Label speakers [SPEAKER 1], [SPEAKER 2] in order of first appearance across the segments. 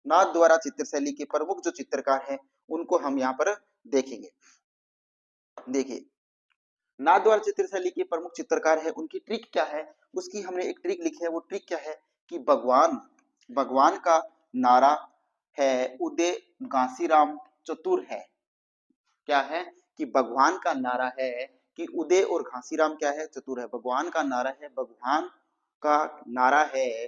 [SPEAKER 1] नाथ द्वारा चित्रशैली के प्रमुख जो चित्रकार हैं उनको हम यहाँ पर देखेंगे। देखिए, नाथ द्वारा चित्रशैली के प्रमुख चित्रकार है, उनकी ट्रिक क्या है, उसकी हमने एक ट्रिक लिखी है। वो ट्रिक क्या है कि भगवान भगवान का नारा है उदय घासीराम चतुर है। क्या है कि भगवान का नारा है कि उदय और घासीराम क्या है, चतुर है। भगवान का नारा है, भगवान का नारा है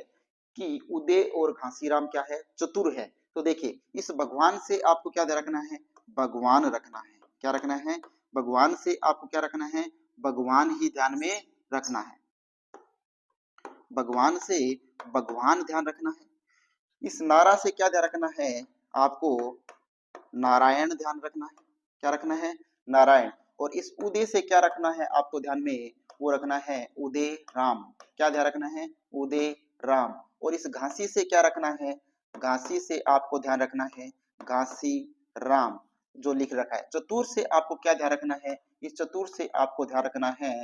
[SPEAKER 1] कि उदय और घासीराम क्या है, चतुर है। तो देखिए, इस भगवान से आपको क्या ध्यान रखना है, भगवान रखना है। क्या रखना है, भगवान से आपको क्या रखना है, भगवान ही ध्यान में रखना है। भगवान से भगवान ध्यान रखना है। इस नारा से क्या ध्यान रखना है आपको, नारायण ध्यान रखना है। क्या रखना है, नारायण। और इस उदय से क्या रखना है आपको ध्यान में, वो रखना है उदय राम। क्या ध्यान रखना है, उदय राम। और इस घासी से क्या रखना है, घासी से आपको ध्यान रखना है घासी राम, जो लिख रखा है। चतुर से आपको क्या ध्यान रखना है, इस चतुर से आपको ध्यान रखना है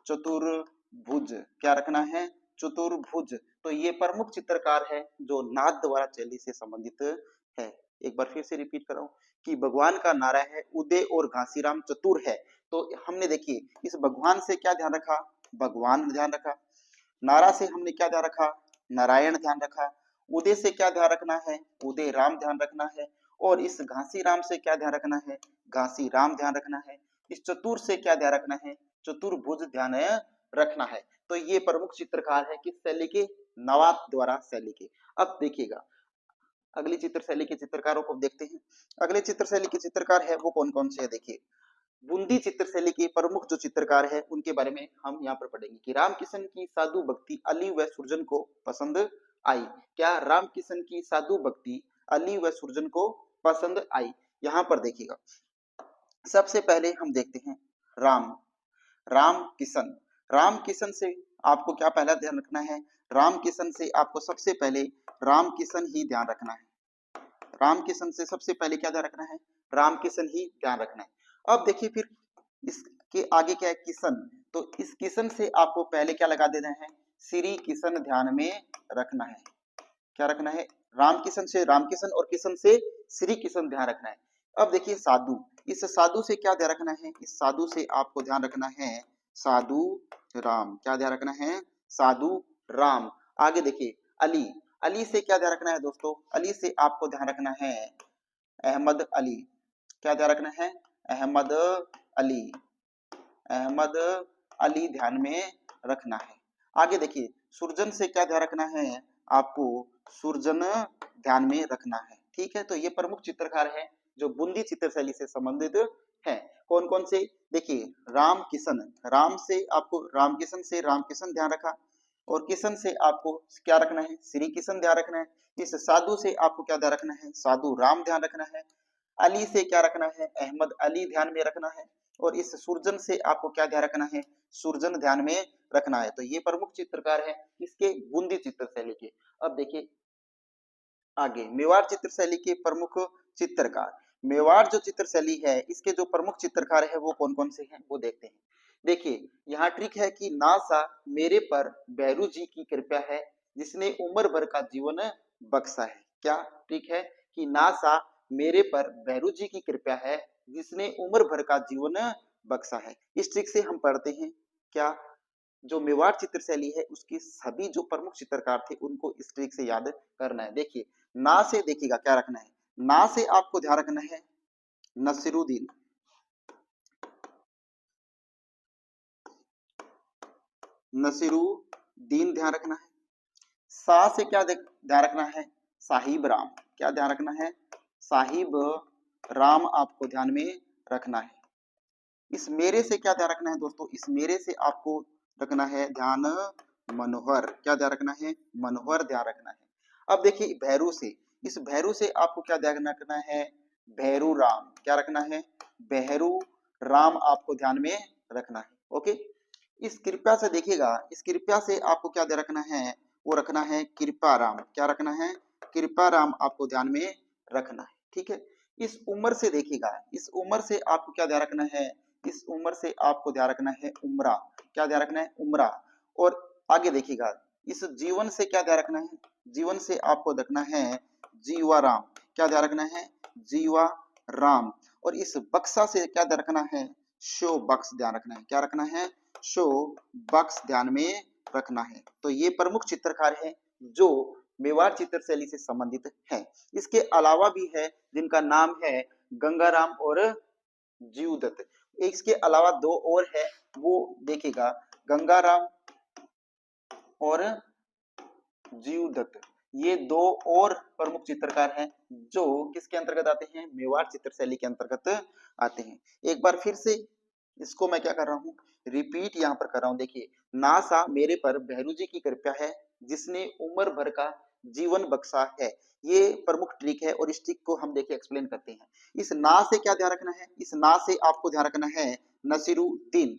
[SPEAKER 1] चतुर्भुज। क्या रखना है, चतुर्भुज। तो ये प्रमुख चित्रकार है जो नाथ द्वारा शैली से संबंधित है। एक बार फिर से रिपीट कर रहा हूँ कि भगवान का नारा है उदय और घासीराम चतुर है। तो हमने देखिए इस भगवान से क्या ध्यान रखा, भगवान ध्यान रखा। नारा से हमने क्या ध्यान रखा, नारायण ध्यान रखा। उदय से क्या ध्यान रखना है, उदय राम ध्यान रखना है। और इस घासी राम से क्या ध्यान रखना है, घासी राम ध्यान रखना है। इस चतुर से क्या ध्यान रखना है, चतुर्भुज ध्यान रखना है। तो ये प्रमुख चित्रकार है किस शैली के, नवाब द्वारा शैली के। अब देखिएगा अगली चित्र शैली के चित्रकारों को देखते हैं। अगले चित्र शैली के चित्रकार है वो कौन कौन से है, देखिए बूंदी चित्रशैली के प्रमुख जो चित्रकार है उनके बारे में हम यहाँ पर पढ़ेंगे कि रामकिशन की साधु भक्ति अली व सुरजन को पसंद आई। क्या रामकिशन की साधु भक्ति अली व सुरजन को पसंद आई। यहाँ पर देखिएगा सबसे पहले हम देखते हैं राम राम किशन। राम किशन से आपको क्या पहला ध्यान रखना है, राम किशन से आपको सबसे पहले राम किशन ही ध्यान रखना है। राम किशन से सबसे पहले क्या ध्यान रखना है, राम किशन ही ध्यान रखना है। अब देखिए फिर इसके आगे क्या है, किशन। तो इस किशन से आपको पहले क्या लगा देना है, श्री किशन ध्यान में रखना है। क्या रखना है, राम किशन से राम किशन और किशन से श्री किशन ध्यान रखना है। अब देखिए साधु, इस साधु से क्या ध्यान रखना है, इस साधु से आपको ध्यान रखना है साधु राम। क्या ध्यान रखना है, साधु राम। आगे देखिए अली, अली से क्या ध्यान रखना है दोस्तों, अली से आपको ध्यान रखना है अहमद अली। क्या ध्यान रखना है, अहमद अली। अहमद अली ध्यान में रखना है। आगे देखिए सुरजन से क्या ध्यान रखना है आपको, सुरजन ध्यान में रखना है। ठीक है, तो ये प्रमुख चित्रकार है जो बूंदी चित्रशैली से संबंधित है। कौन कौन से, देखिए राम किशन, राम से आपको राम किशन से राम किशन ध्यान रखा। और किशन से आपको क्या रखना है, श्री किशन ध्यान रखना है। इस साधु से आपको क्या ध्यान रखना है, साधु राम ध्यान रखना है। अली से क्या रखना है, अहमद अली ध्यान में रखना है। और इस सुरजन से आपको क्या ध्यान रखना है, सुरजन ध्यान में रखना है। तो ये प्रमुख चित्रकार है इसके बूंदी चित्रशैली के। अब देखिए आगे मेवाड़ चित्रशैली के प्रमुख चित्रकार। मेवाड़ जो चित्रशैली है इसके जो प्रमुख चित्रकार है वो कौन कौन से हैं वो देखते हैं। देखिए यहाँ ट्रिक है कि नासा मेरे पर भैरू जी की कृपा है जिसने उम्र भर का जीवन बख्शा है। क्या ट्रिक है कि नासा मेरे पर भैरू जी की कृपा है जिसने उम्र भर का जीवन बख्शा है। इस ट्रिक से हम पढ़ते हैं क्या, जो मेवाड़ चित्रशैली है उसकी सभी जो प्रमुख चित्रकार थे उनको इस ट्रिक से याद करना है। देखिए ना से देखिएगा क्या रखना है, ना से आपको ध्यान रखना है नसीरुद्दीन। नसीरुद्दीन ध्यान रखना है। सा से क्या ध्यान रखना है, साहिब राम। क्या ध्यान रखना है, साहिब राम आपको ध्यान में रखना है। इस मेरे से क्या ध्यान रखना है दोस्तों, इस मेरे से आपको रखना है ध्यान मनोहर। क्या ध्यान रखना है, मनोहर ध्यान रखना है। अब देखिए भैरू से, इस भैरू से आपको क्या ध्यान रखना है, भैरू राम। क्या रखना है, भैरू राम आपको ध्यान में रखना है। ओके, इस कृपया से देखिएगा, इस कृपया से आपको क्या ध्यान रखना है, वो रखना है कृपा राम। क्या रखना है, कृपा राम आपको ध्यान में रखना है। ठीक है, इस उम्र से देखिएगा, इस उम्र से आपको क्या ध्यान रखना है, इस उम्र से आपको ध्यान रखना है उम्रा। क्या ध्यान रखना है, उम्रा। और आगे देखिएगा इस जीवन से क्या ध्यान रखना है, जीवन से आपको रखना है जीवाराम। क्या ध्यान रखना है? जीवाराम। और इस बक्सा से क्या ध्यान रखना है? शो बक्स ध्यान रखना है। क्या रखना है? शो बक्स ध्यान में रखना है। तो ये प्रमुख चित्रकार है जो मेवाड़ चित्र शैली से संबंधित है। इसके अलावा भी है जिनका नाम है गंगाराम और जीवदत्त। इसके अलावा दो और है, वो देखिएगा, गंगाराम और जीवदत्त। ये दो और प्रमुख चित्रकार हैं जो किसके अंतर्गत आते हैं? मेवाड़ चित्र शैली के अंतर्गत आते हैं। एक बार फिर से इसको मैं क्या कर रहा हूँ? रिपीट यहाँ पर कर रहा हूँ। देखिए, नासा मेरे पर भैरू जी की कृपा है, जिसने उम्र भर का जीवन बख्शा है। ये प्रमुख ट्रिक है और इस ट्रिक को हम देखिए एक्सप्लेन करते हैं। इस ना से क्या ध्यान रखना है? इस ना से आपको ध्यान रखना है नसीरुद्दीन।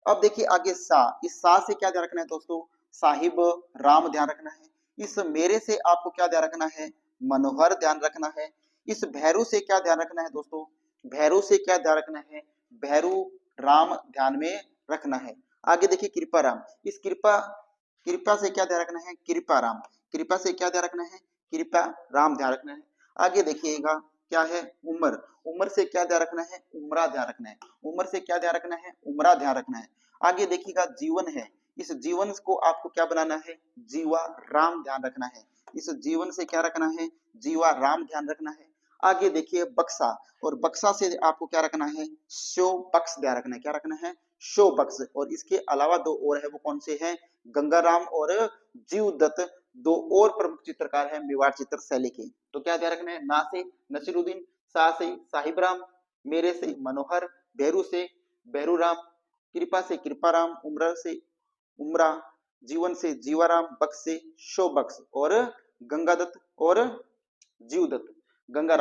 [SPEAKER 1] अब देखिए आगे सा, इस सा से क्या ध्यान रखना है दोस्तों? साहिब राम ध्यान रखना है। इस मेरे से आपको क्या ध्यान रखना है? मनोहर ध्यान रखना है। इस भैरू से क्या ध्यान रखना है दोस्तों? भैरू से क्या ध्यान रखना है? भैरू राम ध्यान में रखना है। आगे देखिए कृपा राम। इस कृपा कृपा से क्या ध्यान रखना है? कृपा राम। कृपा से क्या ध्यान रखना है? कृपा राम ध्यान रखना है। आगे देखिएगा क्या है? उमर। उमर से क्या ध्यान रखना है? उमरा ध्यान रखना है। उमर से क्या ध्यान रखना है? उमरा ध्यान रखना है। आगे देखिएगा जीवन है। इस जीवन को आपको क्या बनाना है? जीवा राम ध्यान रखना है। इस जीवन से क्या रखना है? जीवा राम ध्यान रखना है। आगे देखिए बक्सा, और बक्सा से आपको क्या रखना है? शो बक्स ध्यान रखना है। क्या रखना है? शो बक्स। और इसके अलावा दो और है, वो कौन से हैं? गंगाराम और जीवदत्त। दो और प्रमुख चित्रकार हैं मेवाड़ चित्र शैली के। तो क्या ध्यान रखना है? ना से नसीरुद्दीन, सा से साहिबराम, मेरे से मनोहर, भैरू से भैरूराम, कृपा से कृपाराम, उम्र से उमरा, जीवन से जीवाराम, बक्स से शो बक्स, और गंगादत्त और जीवदत्त, गंगाराम।